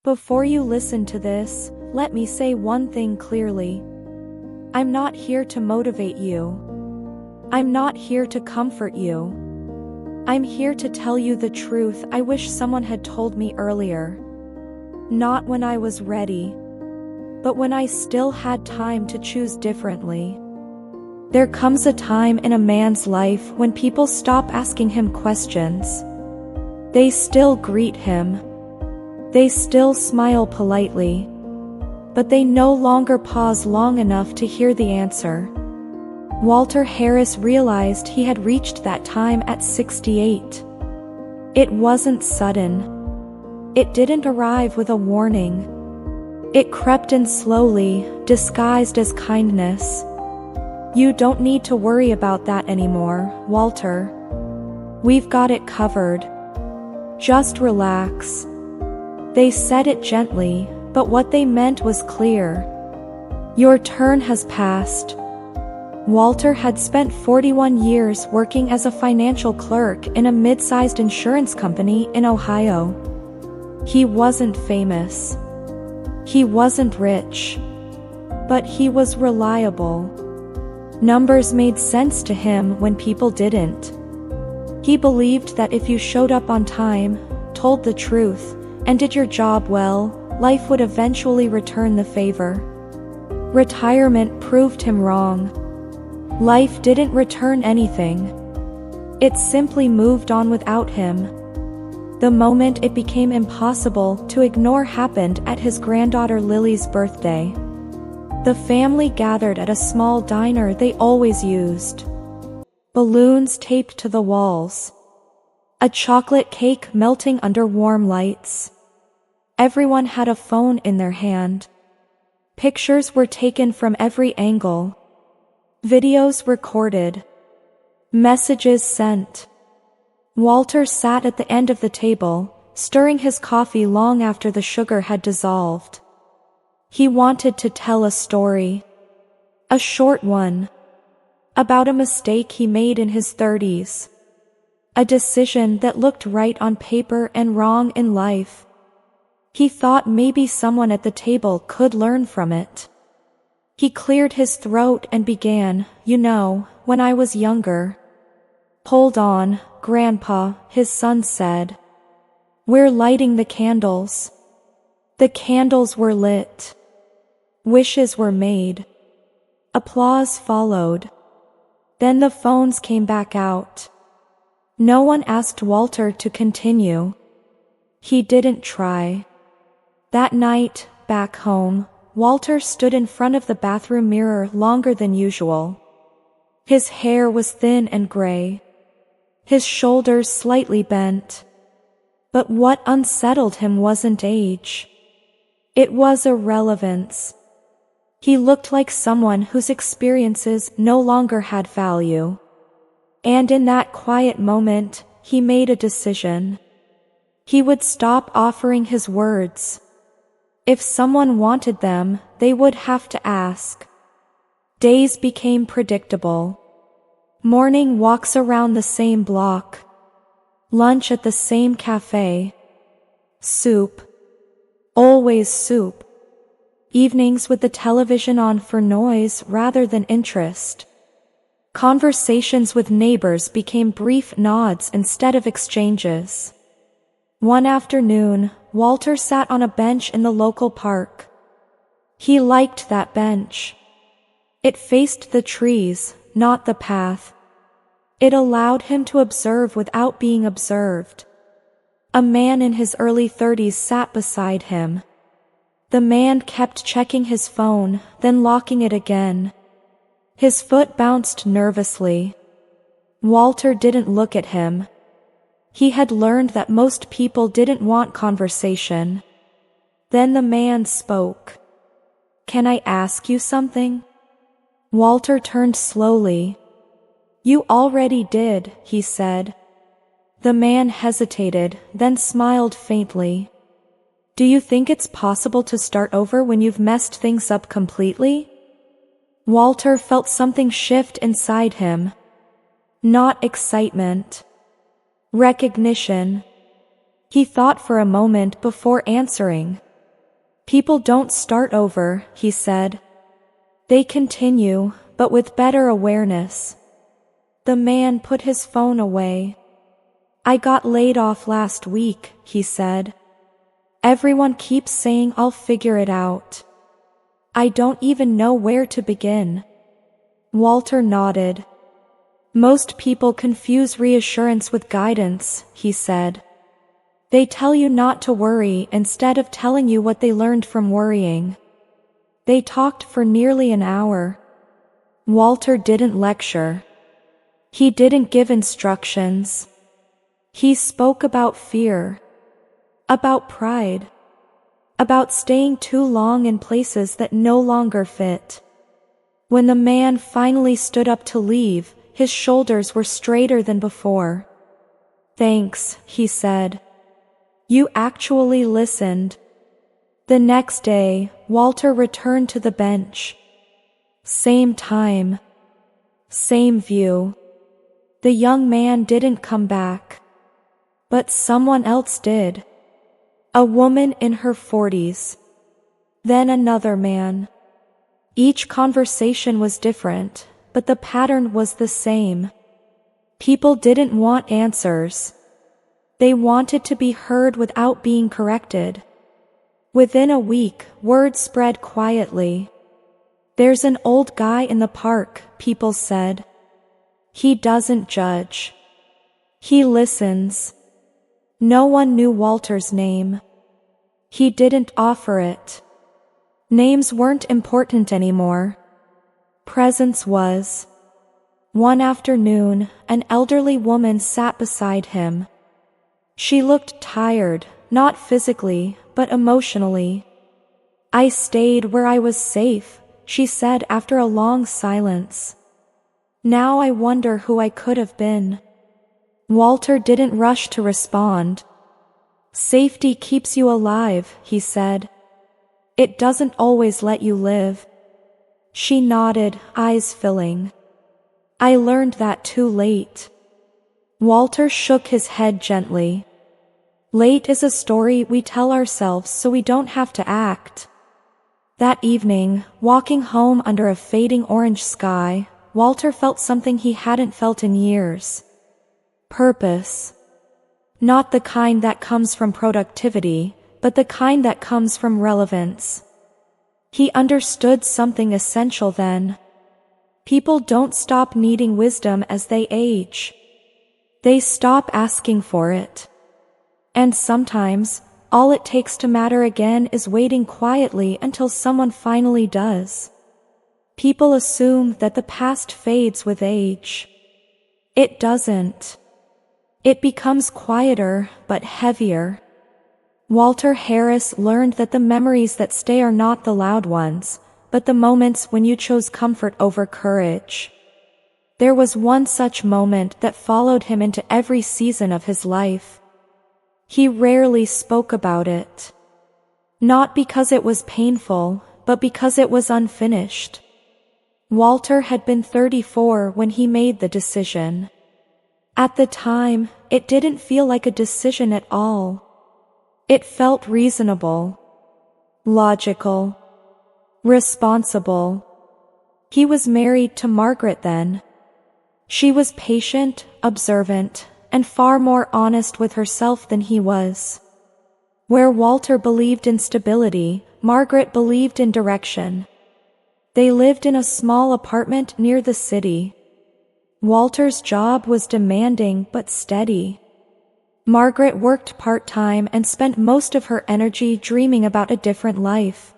Before you listen to this, let me say one thing clearly. I'm not here to motivate you. I'm not here to comfort you. I'm here to tell you the truth I wish someone had told me earlier. Not when I was ready, but when I still had time to choose differently. There comes a time in a man's life when people stop asking him questions. They still greet him. They still smile politely. But they no longer pause long enough to hear the answer. Walter Harris realized he had reached that time at 68. It wasn't sudden. It didn't arrive with a warning. It crept in slowly, disguised as kindness. You don't need to worry about that anymore, Walter. We've got it covered. Just relax. They said it gently, but what they meant was clear. Your turn has passed. Walter had spent 41 years working as a financial clerk in a mid-sized insurance company in Ohio. He wasn't famous. He wasn't rich. But he was reliable. Numbers made sense to him when people didn't. He believed that if you showed up on time, told the truth, and did your job well, life would eventually return the favor. Retirement proved him wrong. Life didn't return anything. It simply moved on without him. The moment it became impossible to ignore happened at his granddaughter Lily's birthday. The family gathered at a small diner they always used. Balloons taped to the walls. A chocolate cake melting under warm lights. Everyone had a phone in their hand. Pictures were taken from every angle. Videos recorded. Messages sent. Walter sat at the end of the table, stirring his coffee long after the sugar had dissolved. He wanted to tell a story. A short one. About a mistake he made in his 30s. A decision that looked right on paper and wrong in life. He thought maybe someone at the table could learn from it. He cleared his throat and began, when I was younger. Hold on, Grandpa, his son said. We're lighting the candles. The candles were lit. Wishes were made. Applause followed. Then the phones came back out. No one asked Walter to continue. He didn't try. That night, back home, Walter stood in front of the bathroom mirror longer than usual. His hair was thin and gray. His shoulders slightly bent. But what unsettled him wasn't age. It was irrelevance. He looked like someone whose experiences no longer had value. And in that quiet moment, he made a decision. He would stop offering his words. If someone wanted them, they would have to ask. Days became predictable. Morning walks around the same block. Lunch at the same cafe. Soup. Always soup. Evenings with the television on for noise rather than interest. Conversations with neighbors became brief nods instead of exchanges. One afternoon, Walter sat on a bench in the local park. He liked that bench. It faced the trees, not the path. It allowed him to observe without being observed. A man in his early 30s sat beside him. The man kept checking his phone, then locking it again. His foot bounced nervously. Walter didn't look at him. He had learned that most people didn't want conversation. Then the man spoke. Can I ask you something? Walter turned slowly. You already did, he said. The man hesitated, then smiled faintly. Do you think it's possible to start over when you've messed things up completely? Walter felt something shift inside him. Not excitement. Recognition. He thought for a moment before answering. People don't start over, he said. They continue, but with better awareness. The man put his phone away. I got laid off last week, he said. Everyone keeps saying I'll figure it out. I don't even know where to begin. Walter nodded. Most people confuse reassurance with guidance, he said. They tell you not to worry instead of telling you what they learned from worrying. They talked for nearly an hour. Walter didn't lecture. He didn't give instructions. He spoke about fear, about pride, about staying too long in places that no longer fit. When the man finally stood up to leave, his shoulders were straighter than before. Thanks, he said. You actually listened. The next day, Walter returned to the bench. Same time. Same view. The young man didn't come back. But someone else did. A woman in her 40s. Then another man. Each conversation was different, but the pattern was the same. People didn't want answers. They wanted to be heard without being corrected. Within a week, word spread quietly. There's an old guy in the park, people said. He doesn't judge. He listens. No one knew Walter's name. He didn't offer it. Names weren't important anymore. Presence was. One afternoon, an elderly woman sat beside him. She looked tired, not physically, but emotionally. I stayed where I was safe, she said after a long silence. Now I wonder who I could have been. Walter didn't rush to respond. Safety keeps you alive, he said. It doesn't always let you live. She nodded, eyes filling. I learned that too late. Walter shook his head gently. Late is a story we tell ourselves so we don't have to act. That evening, walking home under a fading orange sky, Walter felt something he hadn't felt in years. Purpose. Not the kind that comes from productivity, but the kind that comes from relevance. He understood something essential then. People don't stop needing wisdom as they age. They stop asking for it. And sometimes, all it takes to matter again is waiting quietly until someone finally does. People assume that the past fades with age. It doesn't. It becomes quieter, but heavier. Walter Harris learned that the memories that stay are not the loud ones, but the moments when you chose comfort over courage. There was one such moment that followed him into every season of his life. He rarely spoke about it. Not because it was painful, but because it was unfinished. Walter had been 34 when he made the decision. At the time, it didn't feel like a decision at all. It felt reasonable, logical, responsible. He was married to Margaret then. She was patient, observant, and far more honest with herself than he was. Where Walter believed in stability, Margaret believed in direction. They lived in a small apartment near the city. Walter's job was demanding but steady. Margaret worked part-time and spent most of her energy dreaming about a different life.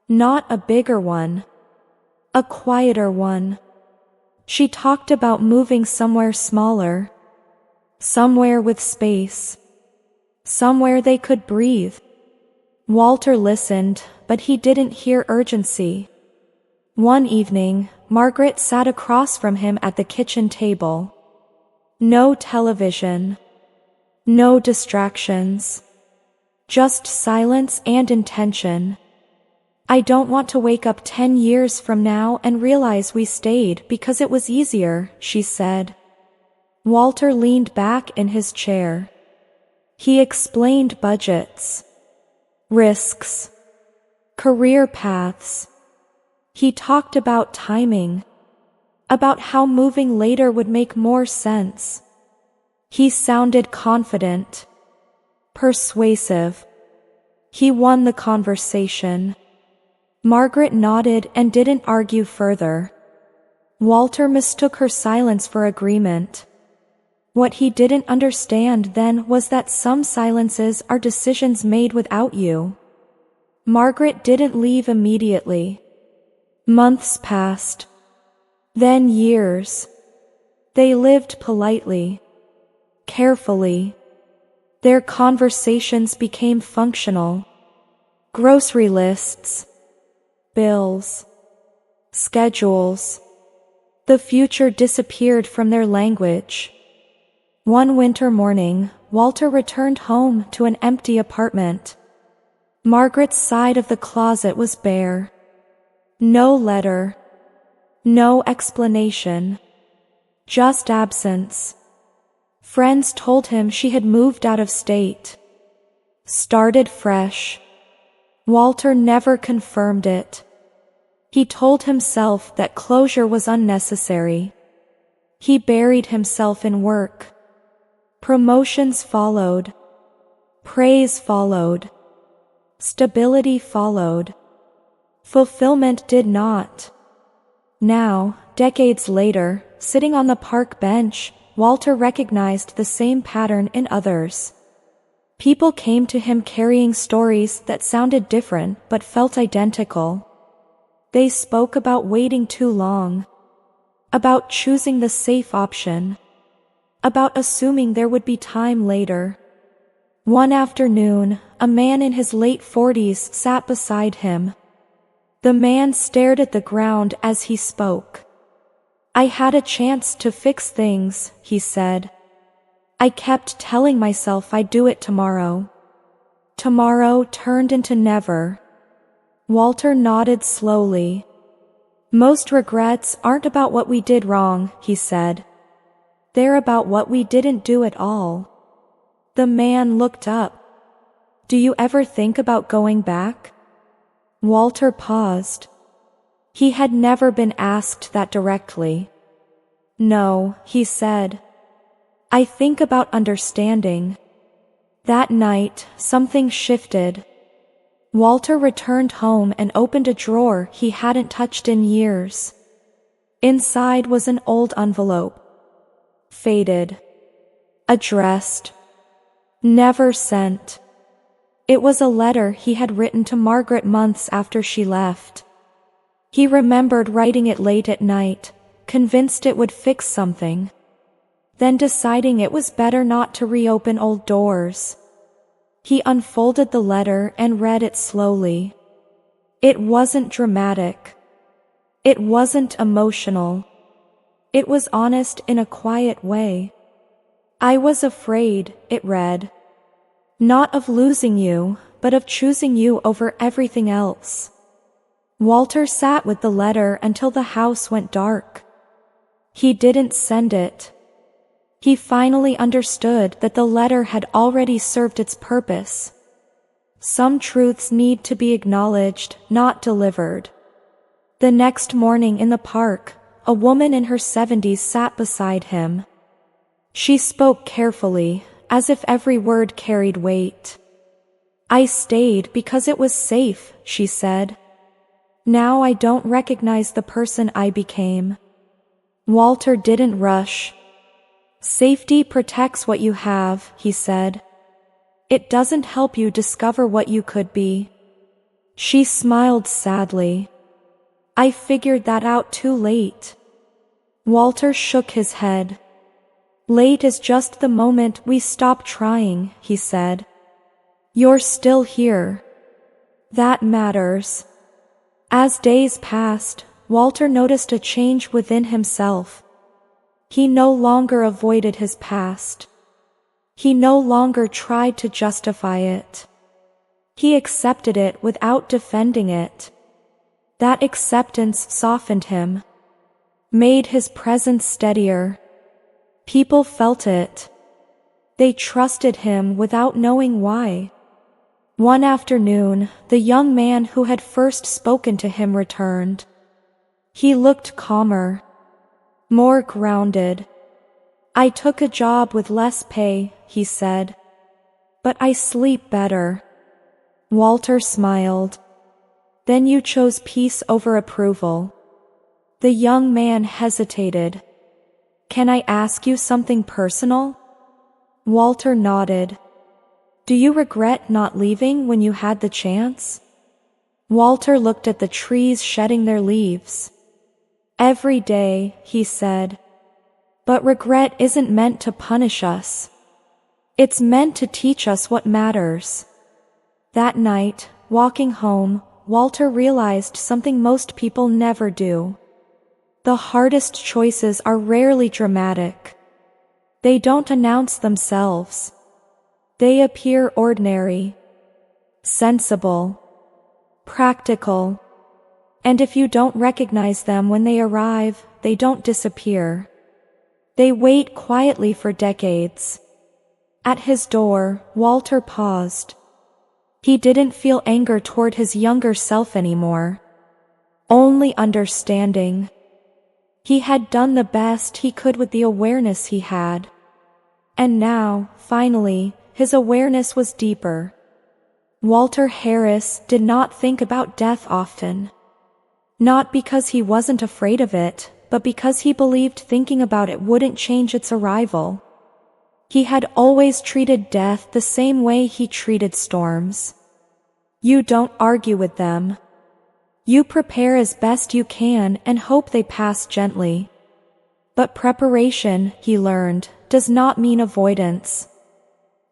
Not a bigger one. A quieter one. She talked about moving somewhere smaller. Somewhere with space. Somewhere they could breathe. Walter listened, but he didn't hear urgency. One evening, Margaret sat across from him at the kitchen table. No television. No distractions. Just silence and intention. I don't want to wake up 10 years from now and realize we stayed because it was easier, she said. Walter leaned back in his chair. He explained budgets, risks, career paths. He talked about timing, about how moving later would make more sense. He sounded confident, persuasive. He won the conversation. Margaret nodded and didn't argue further. Walter mistook her silence for agreement. What he didn't understand then was that some silences are decisions made without you. Margaret didn't leave immediately. Months passed. Then years. They lived politely, carefully. Their conversations became functional. Grocery lists, bills, schedules. The future disappeared from their language. One winter morning, Walter returned home to an empty apartment. Margaret's side of the closet was bare. No letter. No explanation. Just absence. Friends told him she had moved out of state. Started fresh. Walter never confirmed it. He told himself that closure was unnecessary. He buried himself in work. Promotions followed. Praise followed. Stability followed. Fulfillment did not. Now, decades later, sitting on the park bench, Walter recognized the same pattern in others. People came to him carrying stories that sounded different but felt identical. They spoke about waiting too long, about choosing the safe option, about assuming there would be time later. One afternoon, a man in his late 40s sat beside him. The man stared at the ground as he spoke. "I had a chance to fix things," he said. "I kept telling myself I'd do it tomorrow." Tomorrow turned into never. Walter nodded slowly. "Most regrets aren't about what we did wrong," he said. "They're about what we didn't do at all." The man looked up. "Do you ever think about going back?" Walter paused. He had never been asked that directly. "No," he said. "I think about understanding." That night, something shifted. Walter returned home and opened a drawer he hadn't touched in years. Inside was an old envelope. Faded. Addressed. Never sent. It was a letter he had written to Margaret months after she left. He remembered writing it late at night, convinced it would fix something, then deciding it was better not to reopen old doors. He unfolded the letter and read it slowly. It wasn't dramatic. It wasn't emotional. It was honest in a quiet way. "I was afraid," it read. "Not of losing you, but of choosing you over everything else." Walter sat with the letter until the house went dark. He didn't send it. He finally understood that the letter had already served its purpose. Some truths need to be acknowledged, not delivered. The next morning in the park, a woman in her 70s sat beside him. She spoke carefully, as if every word carried weight. "I stayed because it was safe," she said. "Now I don't recognize the person I became." Walter didn't rush. "Safety protects what you have," he said. "It doesn't help you discover what you could be." She smiled sadly. "I figured that out too late." Walter shook his head. "Late is just the moment we stop trying," he said. "You're still here. That matters." As days passed, Walter noticed a change within himself. He no longer avoided his past. He no longer tried to justify it. He accepted it without defending it. That acceptance softened him, made his presence steadier. People felt it. They trusted him without knowing why. One afternoon, the young man who had first spoken to him returned. He looked calmer, more grounded. "I took a job with less pay," he said. "But I sleep better." Walter smiled. "Then you chose peace over approval." The young man hesitated. "Can I ask you something personal?" Walter nodded. "Do you regret not leaving when you had the chance?" Walter looked at the trees shedding their leaves. "Every day," he said. "But regret isn't meant to punish us. It's meant to teach us what matters." That night, walking home, Walter realized something most people never do. The hardest choices are rarely dramatic. They don't announce themselves. They appear ordinary, sensible, practical. And if you don't recognize them when they arrive, they don't disappear. They wait quietly for decades. At his door, Walter paused. He didn't feel anger toward his younger self anymore. Only understanding. He had done the best he could with the awareness he had. And now, finally, his awareness was deeper. Walter Harris did not think about death often. Not because he wasn't afraid of it, but because he believed thinking about it wouldn't change its arrival. He had always treated death the same way he treated storms. You don't argue with them. You prepare as best you can and hope they pass gently. But preparation, he learned, does not mean avoidance.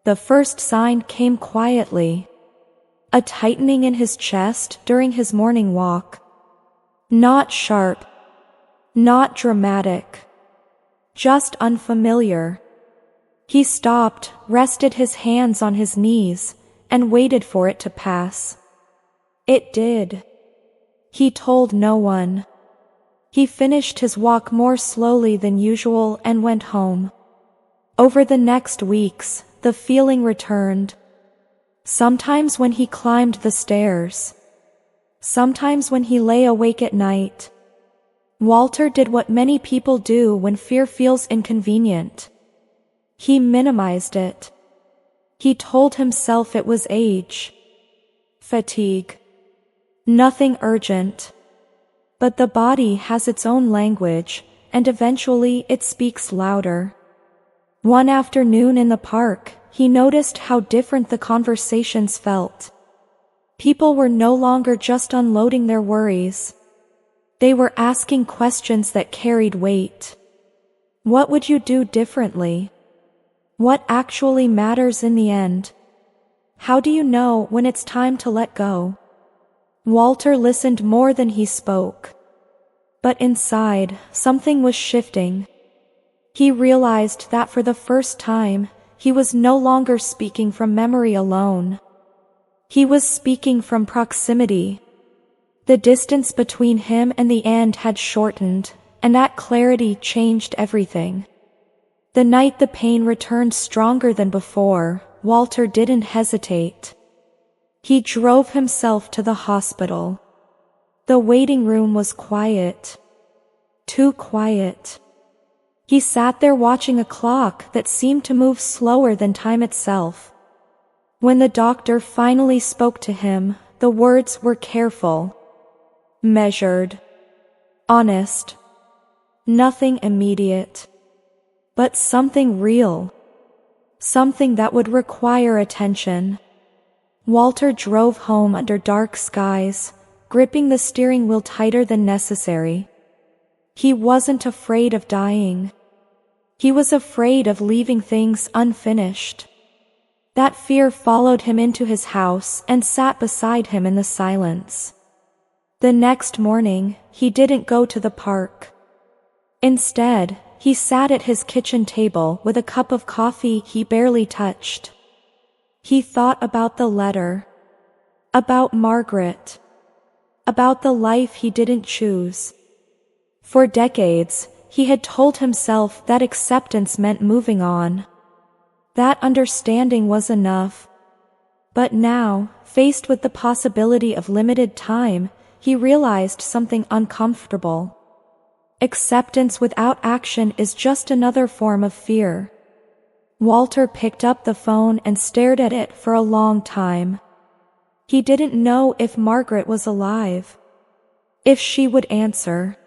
The first sign came quietly. A tightening in his chest during his morning walk. Not sharp. Not dramatic. Just unfamiliar. He stopped, rested his hands on his knees, and waited for it to pass. It did. He told no one. He finished his walk more slowly than usual and went home. Over the next weeks, the feeling returned. Sometimes when he climbed the stairs. Sometimes when he lay awake at night. Walter did what many people do when fear feels inconvenient. He minimized it. He told himself it was age. Fatigue. Nothing urgent. But the body has its own language, and eventually it speaks louder. One afternoon in the park, he noticed how different the conversations felt. People were no longer just unloading their worries. They were asking questions that carried weight. What would you do differently? What actually matters in the end? How do you know when it's time to let go? Walter listened more than he spoke. But inside, something was shifting. He realized that for the first time, he was no longer speaking from memory alone. He was speaking from proximity. The distance between him and the end had shortened, and that clarity changed everything. The night the pain returned stronger than before, Walter didn't hesitate. He drove himself to the hospital. The waiting room was quiet. Too quiet. He sat there watching a clock that seemed to move slower than time itself. When the doctor finally spoke to him, the words were careful, measured, honest. Nothing immediate. But something real. Something that would require attention. Walter drove home under dark skies, gripping the steering wheel tighter than necessary. He wasn't afraid of dying. He was afraid of leaving things unfinished. That fear followed him into his house and sat beside him in the silence. The next morning, he didn't go to the park. Instead, he sat at his kitchen table with a cup of coffee he barely touched. He thought about the letter. About Margaret. About the life he didn't choose. For decades, he had told himself that acceptance meant moving on. That understanding was enough. But now, faced with the possibility of limited time, he realized something uncomfortable. Acceptance without action is just another form of fear. Walter picked up the phone and stared at it for a long time. He didn't know if Margaret was alive, if she would answer,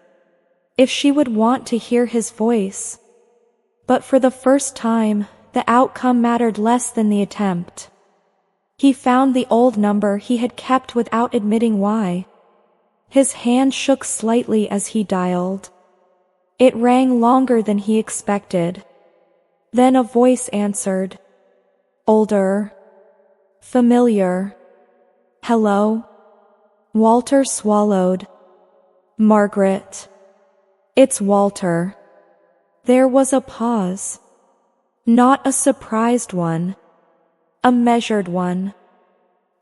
if she would want to hear his voice. But for the first time, the outcome mattered less than the attempt. He found the old number he had kept without admitting why. His hand shook slightly as he dialed. It rang longer than he expected. Then a voice answered. Older. Familiar. Hello? Walter swallowed. Margaret. It's Walter. There was a pause. Not a surprised one. A measured one.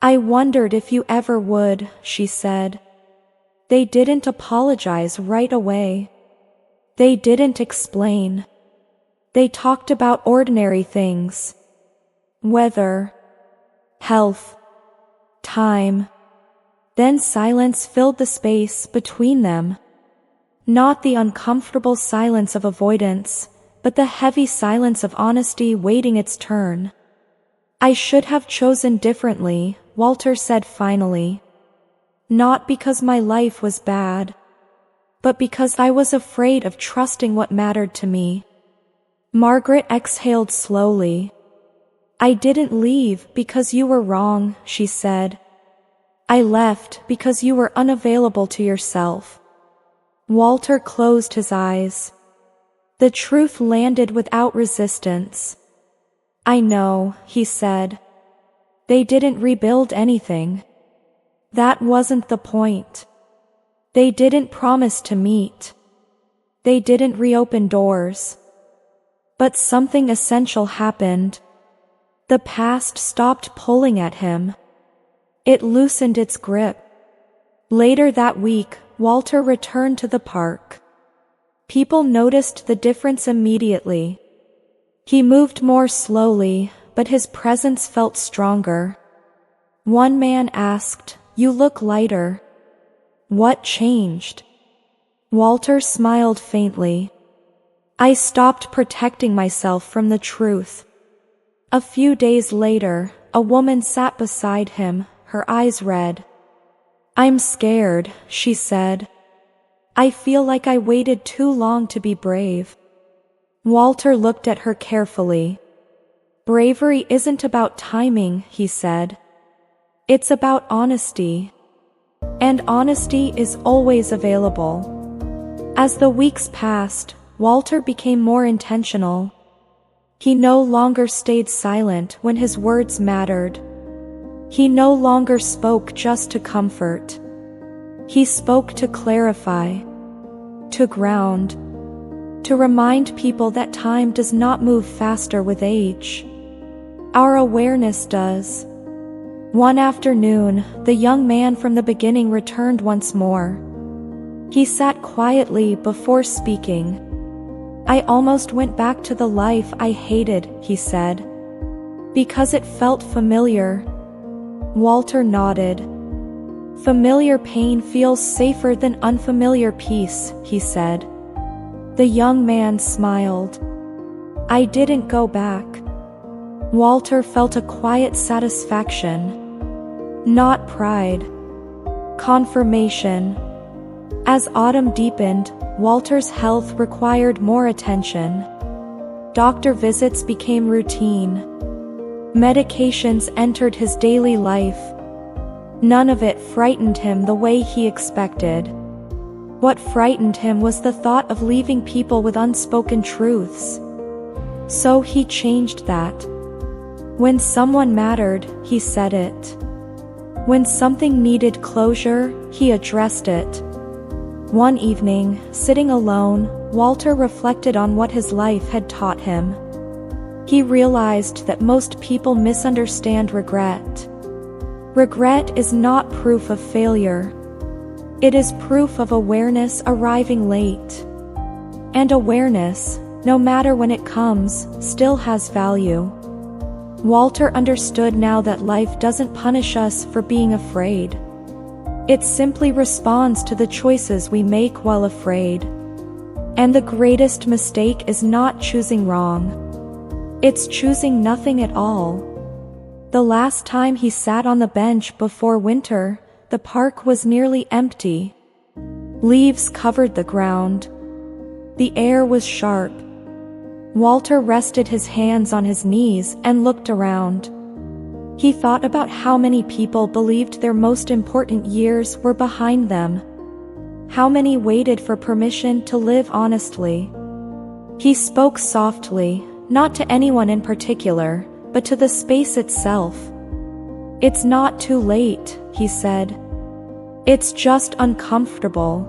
I wondered if you ever would, she said. They didn't apologize right away. They didn't explain. They talked about ordinary things. Weather. Health. Time. Then silence filled the space between them. Not the uncomfortable silence of avoidance, but the heavy silence of honesty waiting its turn. I should have chosen differently, Walter said finally. Not because my life was bad, but because I was afraid of trusting what mattered to me. Margaret exhaled slowly. I didn't leave because you were wrong, she said. I left because you were unavailable to yourself. Walter closed his eyes. The truth landed without resistance. I know, he said. They didn't rebuild anything. That wasn't the point. They didn't promise to meet. They didn't reopen doors. But something essential happened. The past stopped pulling at him. It loosened its grip. Later that week, Walter returned to the park. People noticed the difference immediately. He moved more slowly, but his presence felt stronger. One man asked, "You look lighter. What changed?" Walter smiled faintly. I stopped protecting myself from the truth. A few days later, a woman sat beside him, her eyes red. I'm scared, she said. I feel like I waited too long to be brave. Walter looked at her carefully. Bravery isn't about timing, he said. It's about honesty. And honesty is always available. As the weeks passed, Walter became more intentional. He no longer stayed silent when his words mattered. He no longer spoke just to comfort. He spoke to clarify, to ground, to remind people that time does not move faster with age. Our awareness does. One afternoon, the young man from the beginning returned once more. He sat quietly before speaking. I almost went back to the life I hated, he said. Because it felt familiar. Walter nodded. Familiar pain feels safer than unfamiliar peace, he said. The young man smiled. I didn't go back. Walter felt a quiet satisfaction. Not pride. Confirmation. As autumn deepened, Walter's health required more attention. Doctor visits became routine. Medications entered his daily life. None of it frightened him the way he expected. What frightened him was the thought of leaving people with unspoken truths. So he changed that. When someone mattered, he said it. When something needed closure, he addressed it. One evening, sitting alone, Walter reflected on what his life had taught him. He realized that most people misunderstand regret. Regret is not proof of failure. It is proof of awareness arriving late. And awareness, no matter when it comes, still has value. Walter understood now that life doesn't punish us for being afraid. It simply responds to the choices we make while afraid. And the greatest mistake is not choosing wrong. It's choosing nothing at all. The last time he sat on the bench before winter, the park was nearly empty. Leaves covered the ground. The air was sharp. Walter rested his hands on his knees and looked around. He thought about how many people believed their most important years were behind them. How many waited for permission to live honestly. He spoke softly, not to anyone in particular, but to the space itself. "It's not too late," he said. "It's just uncomfortable."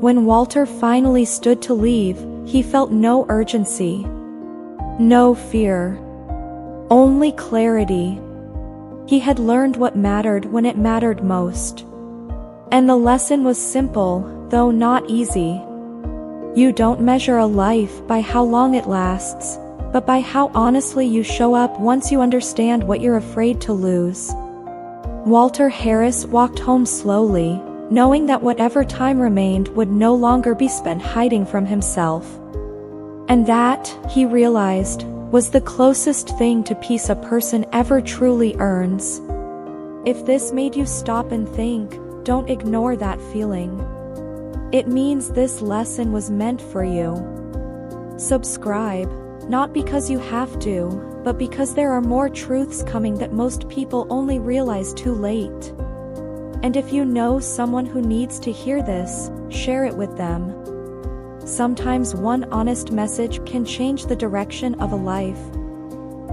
When Walter finally stood to leave, he felt no urgency. No fear. Only clarity. He had learned what mattered when it mattered most. And the lesson was simple, though not easy. You don't measure a life by how long it lasts, but by how honestly you show up once you understand what you're afraid to lose. Walter Harris walked home slowly, knowing that whatever time remained would no longer be spent hiding from himself. And that, he realized, was the closest thing to peace a person ever truly earns. If this made you stop and think, don't ignore that feeling. It means this lesson was meant for you. Subscribe, not because you have to, but because there are more truths coming that most people only realize too late. And if you know someone who needs to hear this, share it with them. Sometimes one honest message can change the direction of a life.